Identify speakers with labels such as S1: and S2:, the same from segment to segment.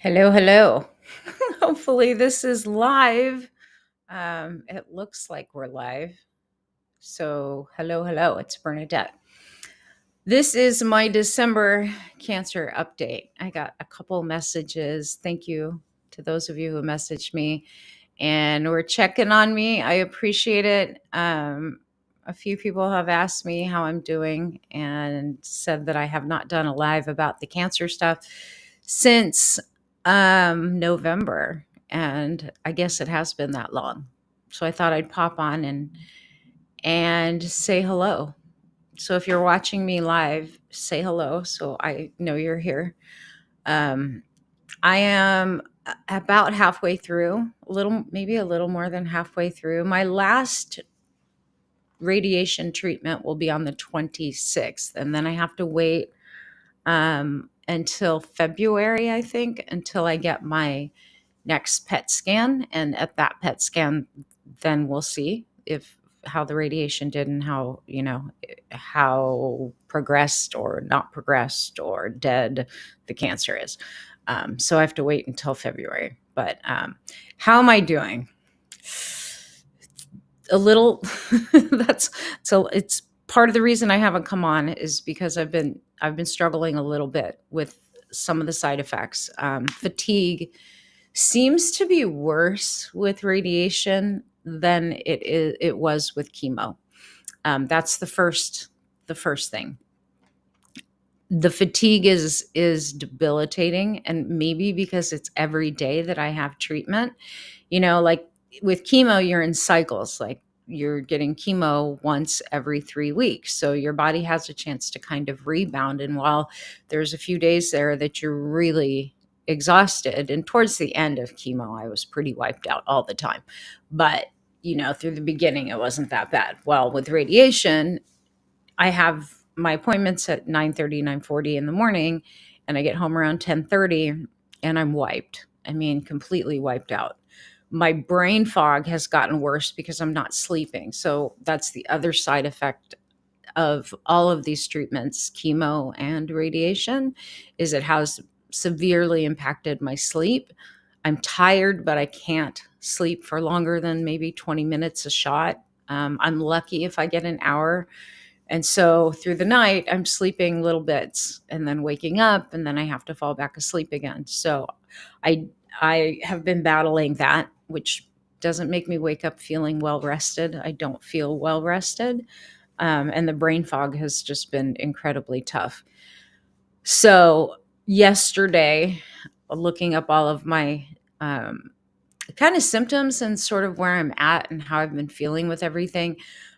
S1: Hello, hello. Hopefully, this is live. It looks like we're live. So, hello, hello. It's Bernadette. This is my December cancer update. I got a couple messages. Thank you to those of you who messaged me and were checking on me. I appreciate it. A few people have asked me how I'm doing and said that I have not done a live about the cancer stuff since November. And I guess it has been that long. So I thought I'd pop on and say hello. So if you're watching me live, say hello so I know you're here. Um, I am about halfway through, maybe a little more than halfway through. My last radiation treatment will be on the 26th, and then I have to wait until February, I think, until I get my next PET scan. And at that PET scan, then we'll see if how the radiation did and how progressed or not progressed or dead the cancer is. So I have to wait until February. But how am I doing? A little. That's so. It's part of the reason I haven't come on is because I've been struggling a little bit with some of the side effects. Fatigue seems to be worse with radiation than it was with chemo. That's the first thing. The fatigue is debilitating, and maybe because it's every day that I have treatment. Like with chemo, you're in cycles. Like you're getting chemo once every 3 weeks, so your body has a chance to kind of rebound. And while there's a few days there that you're really exhausted, and towards the end of chemo I was pretty wiped out all the time, but through the beginning it wasn't that bad. Well, with radiation, I have my appointments at 9:30, 9:40 in the morning, and I get home around 10:30 and I'm wiped. I mean, completely wiped out. My brain fog has gotten worse because I'm not sleeping. So that's the other side effect of all of these treatments, chemo and radiation, is it has severely impacted my sleep. I'm tired, but I can't sleep for longer than maybe 20 minutes a shot. I'm lucky if I get an hour. And so through the night, I'm sleeping little bits and then waking up, and then I have to fall back asleep again. So I I have been battling that, which doesn't make me wake up feeling well rested. I don't feel well rested. And the brain fog has just been incredibly tough. So yesterday, looking up all of my um, kind of symptoms and sort of where I'm at and how I've been feeling with everything,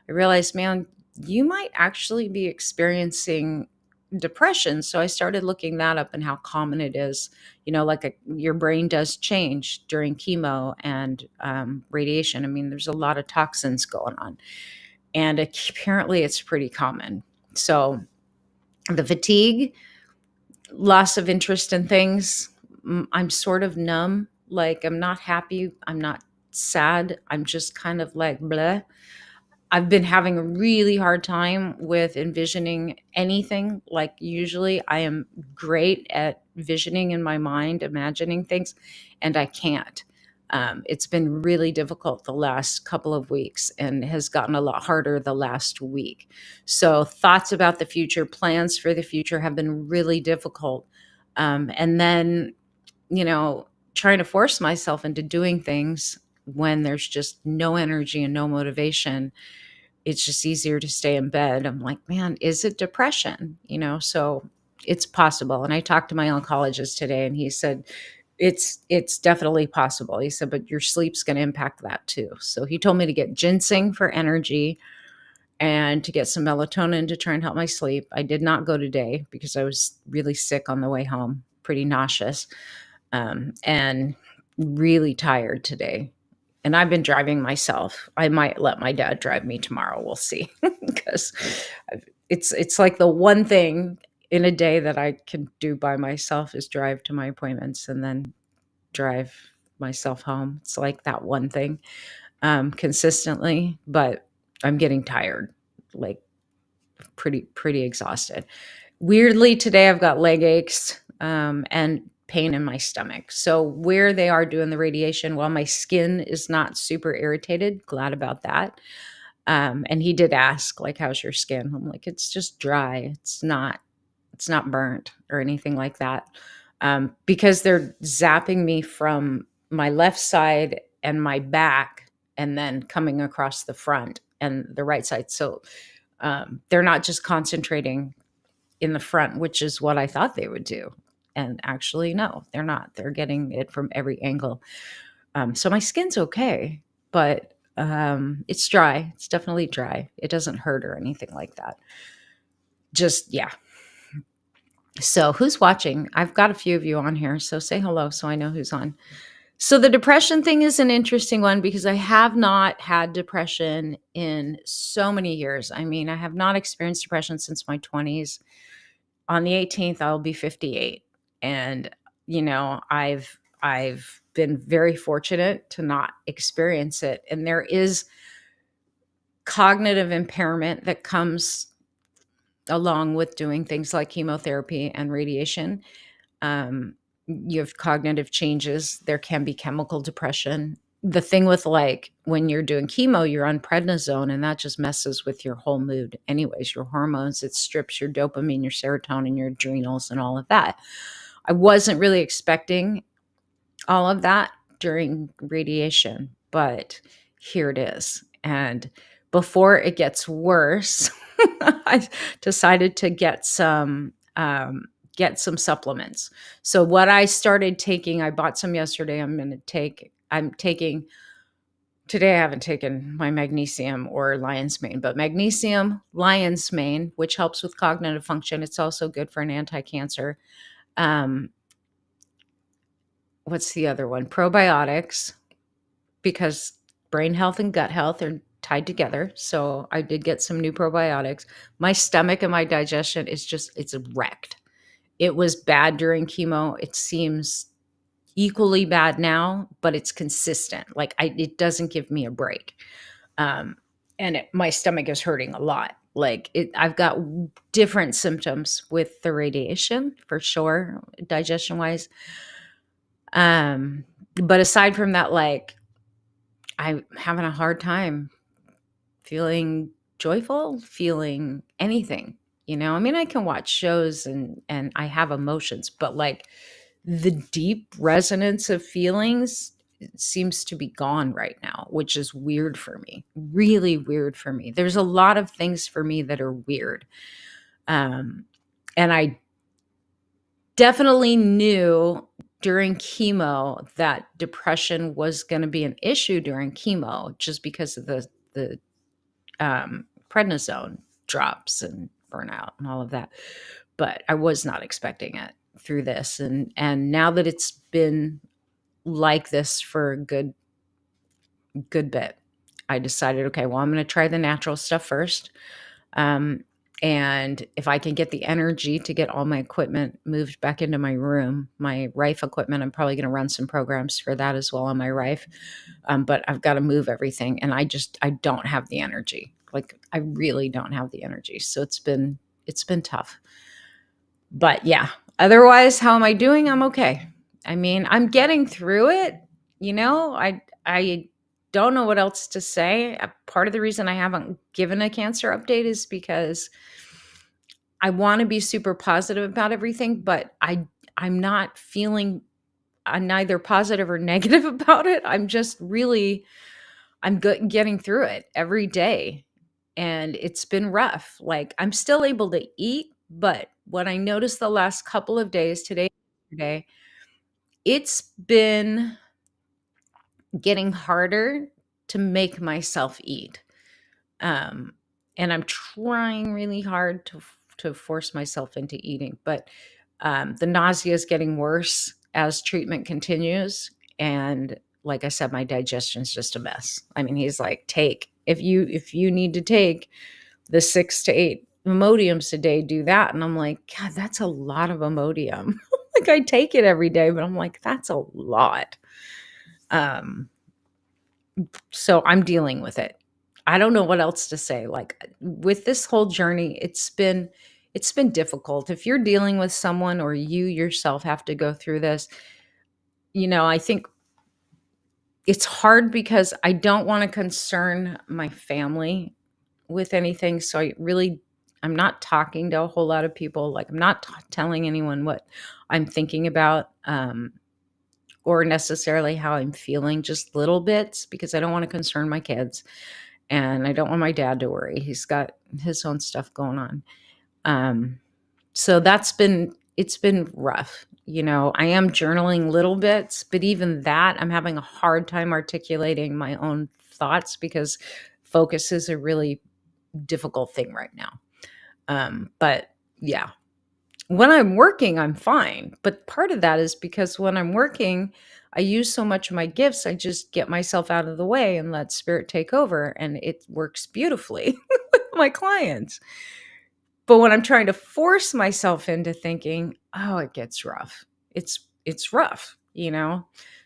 S1: I realized, man, you might actually be experiencing depression. So I started looking that up and how common it is. Your brain does change during chemo and radiation. I mean, there's a lot of toxins going on, and apparently it's pretty common. So the fatigue, loss of interest in things. I'm sort of numb. Like I'm not happy. I'm not sad. I'm just kind of like bleh. I've been having a really hard time with envisioning anything. Like usually I am great at visioning in my mind, imagining things, and I can't. It's been really difficult the last couple of weeks and has gotten a lot harder the last week. So thoughts about the future, plans for the future have been really difficult. And then, you know, trying to force myself into doing things when there's just no energy and no motivation, it's just easier to stay in bed. I'm like, man, is it depression? So it's possible. And I talked to my oncologist today and he said, it's definitely possible. He said, but your sleep's going to impact that too. So he told me to get ginseng for energy and to get some melatonin to try and help my sleep. I did not go today because I was really sick on the way home, pretty nauseous, and really tired today. And I've been driving myself. I might let my dad drive me tomorrow. We'll see, because it's like the one thing in a day that I can do by myself is drive to my appointments and then drive myself home. It's like that one thing consistently, but I'm getting tired, like pretty exhausted. Weirdly, today I've got leg aches, and pain in my stomach. So where they are doing the radiation, while my skin is not super irritated, glad about that. And he did ask, like, how's your skin? I'm like, it's just dry. It's not burnt or anything like that. Because they're zapping me from my left side and my back and then coming across the front and the right side. So they're not just concentrating in the front, which is what I thought they would do. And actually, no, they're not. They're getting it from every angle. So my skin's okay, but it's dry. It's definitely dry. It doesn't hurt or anything like that. Just, yeah. So who's watching? I've got a few of you on here. So say hello so I know who's on. So the depression thing is an interesting one because I have not had depression in so many years. I mean, I have not experienced depression since my 20s. On the 18th, I'll be 58. And, I've been very fortunate to not experience it. And there is cognitive impairment that comes along with doing things like chemotherapy and radiation. You have cognitive changes. There can be chemical depression. The thing with, like, when you're doing chemo, you're on prednisone, and that just messes with your whole mood anyways, your hormones. It strips your dopamine, your serotonin, your adrenals, and all of that. I wasn't really expecting all of that during radiation, but here it is. And before it gets worse, I decided to get some supplements. So what I started taking, I bought some yesterday. I'm taking today. I haven't taken my magnesium or lion's mane, but magnesium, lion's mane, which helps with cognitive function. It's also good for an anti-cancer. Um, what's the other one? Probiotics, because brain health and gut health are tied together. So I did get some new probiotics. My stomach and my digestion it's wrecked. It was bad during chemo. It seems equally bad now, but it's consistent. Like, it doesn't give me a break. And my stomach is hurting a lot. Like, I've got different symptoms with the radiation for sure, digestion wise. But aside from that, like, I'm having a hard time feeling joyful, feeling anything. I mean, I can watch shows and I have emotions, but, like, the deep resonance of feelings seems to be gone right now, which is weird for me. Really weird for me. There's a lot of things for me that are weird. And I definitely knew during chemo that depression was going to be an issue during chemo, just because of the prednisone drops and burnout and all of that. But I was not expecting it through this. And now that it's been like this for a good bit, I decided, okay, well, I'm going to try the natural stuff first. And if I can get the energy to get all my equipment moved back into my room, my Rife equipment, I'm probably going to run some programs for that as well on my Rife. But I've got to move everything. And I don't have the energy. Like, I really don't have the energy. So it's been tough. But yeah, otherwise, how am I doing? I'm okay. I mean, I'm getting through it. I don't know what else to say. Part of the reason I haven't given a cancer update is because I want to be super positive about everything, but I'm not feeling neither positive or negative about it. I'm just really getting through it every day, and it's been rough. Like, I'm still able to eat, but what I noticed the last couple of days, today, it's been getting harder to make myself eat. Um, and I'm trying really hard to force myself into eating, but the nausea is getting worse as treatment continues. And like I said, my digestion is just a mess. I mean, he's like, take if you need to take the 6 to 8 Imodiums a day, do that. And I'm like, God, that's a lot of Imodium. Like, I take it every day, but I'm like, that's a lot. So I'm dealing with it. I don't know what else to say. Like, with this whole journey, it's been difficult. If you're dealing with someone or you yourself have to go through this, I think it's hard because I don't want to concern my family with anything. So I'm not talking to a whole lot of people. Like, I'm not telling anyone what I'm thinking about, or necessarily how I'm feeling, just little bits, because I don't want to concern my kids and I don't want my dad to worry. He's got his own stuff going on. Um, so it's been rough. I am journaling little bits, but even that, I'm having a hard time articulating my own thoughts because focus is a really difficult thing right now. But yeah, when I'm working, I'm fine. But part of that is because when I'm working, I use so much of my gifts, I just get myself out of the way and let spirit take over. And it works beautifully with my clients. But when I'm trying to force myself into thinking, oh, it gets rough. It's rough.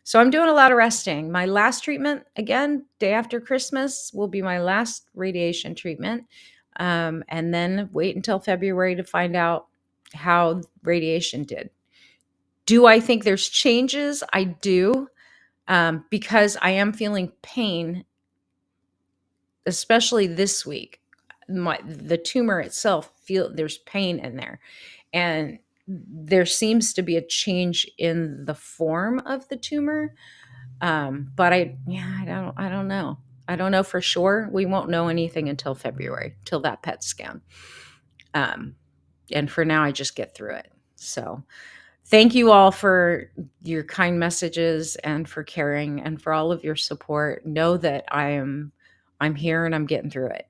S1: So I'm doing a lot of resting. My last treatment, again, day after Christmas, will be my last radiation treatment. And then wait until February to find out how radiation did. Do I think there's changes? I do, because I am feeling pain, especially this week. The tumor itself, there's pain in there, and there seems to be a change in the form of the tumor. But I don't know. I don't know for sure. We won't know anything until February, till that PET scan. Um, and for now, I just get through it. So thank you all for your kind messages and for caring and for all of your support. Know that I'm here and I'm getting through it.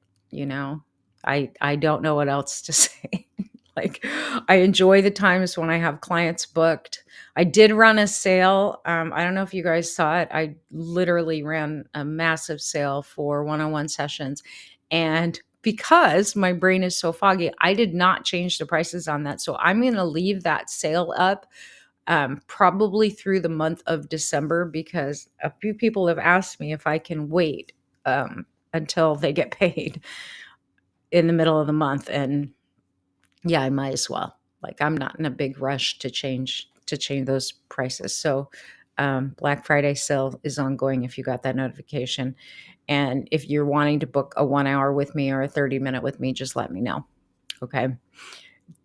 S1: I don't know what else to say. Like, I enjoy the times when I have clients booked. I did run a sale. I don't know if you guys saw it. I literally ran a massive sale for one-on-one sessions. And because my brain is so foggy, I did not change the prices on that. So I'm going to leave that sale up, probably through the month of December, because a few people have asked me if I can wait until they get paid in the middle of the month. And yeah, I might as well. Like, I'm not in a big rush to change those prices. So Black Friday sale is ongoing if you got that notification. And if you're wanting to book a 1 hour with me or a 30-minute with me, just let me know. Okay.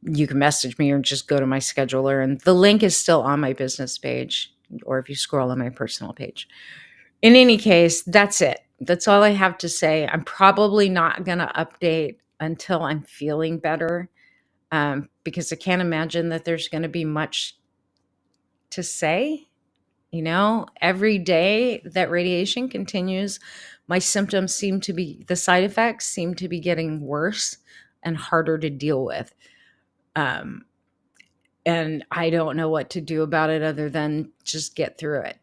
S1: You can message me or just go to my scheduler, and the link is still on my business page, or if you scroll on my personal page. In any case, that's it. That's all I have to say. I'm probably not going to update until I'm feeling better, because I can't imagine that there's going to be much to say. Every day that radiation continues, my symptoms the side effects seem to be getting worse and harder to deal with. And I don't know what to do about it other than just get through it,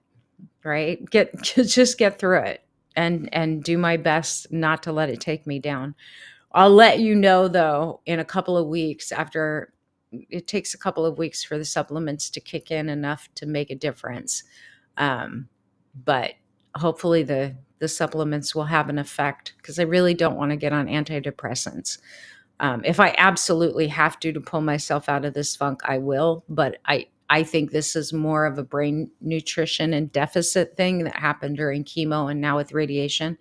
S1: right? Just get through it and do my best not to let it take me down. I'll let you know, though, in a couple of weeks. After it takes a couple of weeks for the supplements to kick in enough to make a difference. But hopefully the supplements will have an effect, because I really don't want to get on antidepressants. If I absolutely have to pull myself out of this funk, I will. But I think this is more of a brain nutrition and deficit thing that happened during chemo and now with radiation,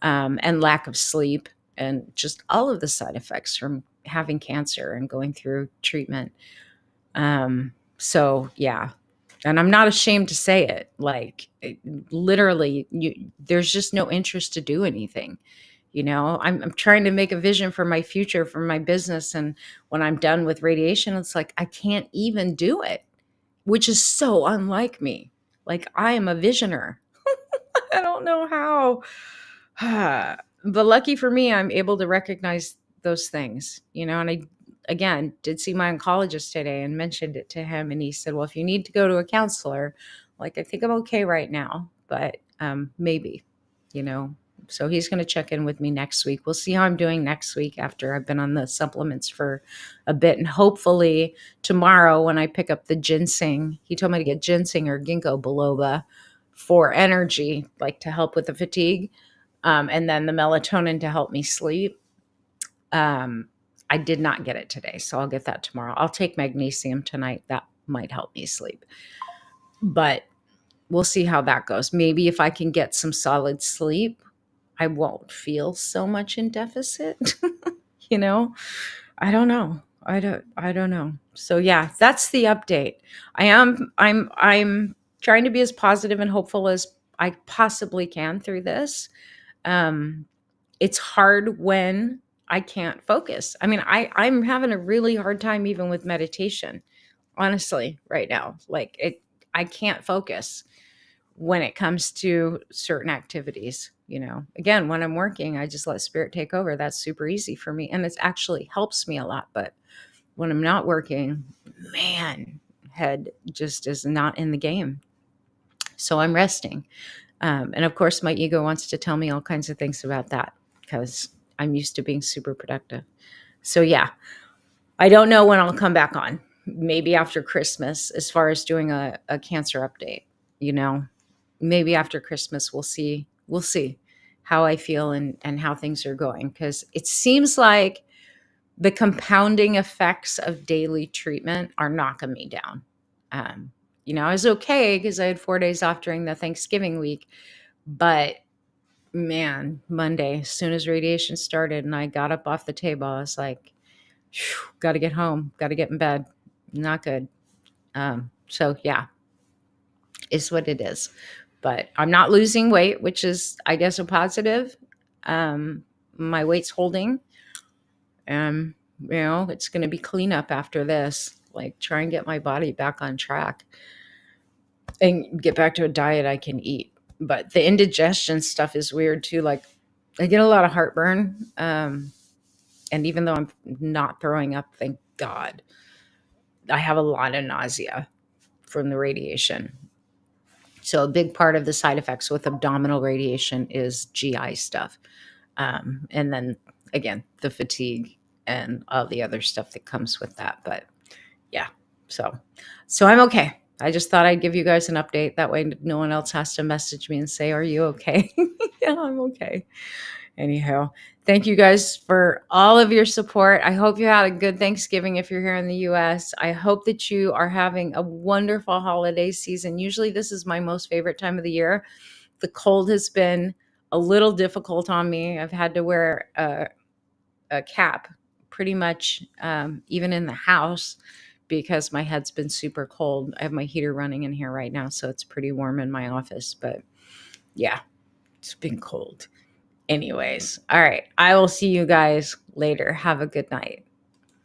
S1: and lack of sleep and just all of the side effects from having cancer and going through treatment. So yeah. And I'm not ashamed to say it. Like, literally, there's just no interest to do anything. I'm trying to make a vision for my future, for my business. And when I'm done with radiation, it's like, I can't even do it, which is so unlike me. Like, I am a visioner. I don't know how. But lucky for me, I'm able to recognize those things, and I, again, did see my oncologist today and mentioned it to him. And he said, well, if you need to go to a counselor, like, I think I'm okay right now, but maybe, so he's going to check in with me next week. We'll see how I'm doing next week after I've been on the supplements for a bit. And hopefully tomorrow, when I pick up the ginseng, he told me to get ginseng or ginkgo biloba for energy, like to help with the fatigue, and then the melatonin to help me sleep. I did not get it today, so I'll get that tomorrow. I'll take magnesium tonight. That might help me sleep. But we'll see how that goes. Maybe if I can get some solid sleep, I won't feel so much in deficit. you know, I don't know. I don't know. So yeah, that's the update. I'm trying to be as positive and hopeful as I possibly can through this. Um, it's hard when I can't focus. I mean, I'm having a really hard time even with meditation, honestly, right now. Like I can't focus when it comes to certain activities. Again, when I'm working, I just let spirit take over. That's super easy for me. And it actually helps me a lot. But when I'm not working, man, head just is not in the game. So I'm resting. And of course, my ego wants to tell me all kinds of things about that because I'm used to being super productive. So yeah, I don't know when I'll come back on. Maybe after Christmas, as far as doing a cancer update, maybe after Christmas, we'll see. We'll see how I feel and how things are going. Because it seems like the compounding effects of daily treatment are knocking me down. Um, I was okay because I had 4 days off during the Thanksgiving week. But man, Monday, as soon as radiation started and I got up off the table, I was like, got to get home, got to get in bed. Not good. So yeah, it's what it is. But I'm not losing weight, which is, I guess, a positive. My weight's holding. It's going to be cleanup after this. Like, try and get my body back on track and get back to a diet I can eat. But the indigestion stuff is weird too. Like, I get a lot of heartburn. And even though I'm not throwing up, thank God, I have a lot of nausea from the radiation. So a big part of the side effects with abdominal radiation is GI stuff. And then again, the fatigue and all the other stuff that comes with that. But yeah, so I'm okay. I just thought I'd give you guys an update. That way no one else has to message me and say, are you okay? Yeah, I'm okay. Anyhow, thank you guys for all of your support. I hope you had a good Thanksgiving if you're here in the US. I hope that you are having a wonderful holiday season. Usually this is my most favorite time of the year. The cold has been a little difficult on me. I've had to wear a cap pretty much even in the house because my head's been super cold. I have my heater running in here right now, so it's pretty warm in my office. But yeah, it's been cold. Anyways, all right. I will see you guys later. Have a good night.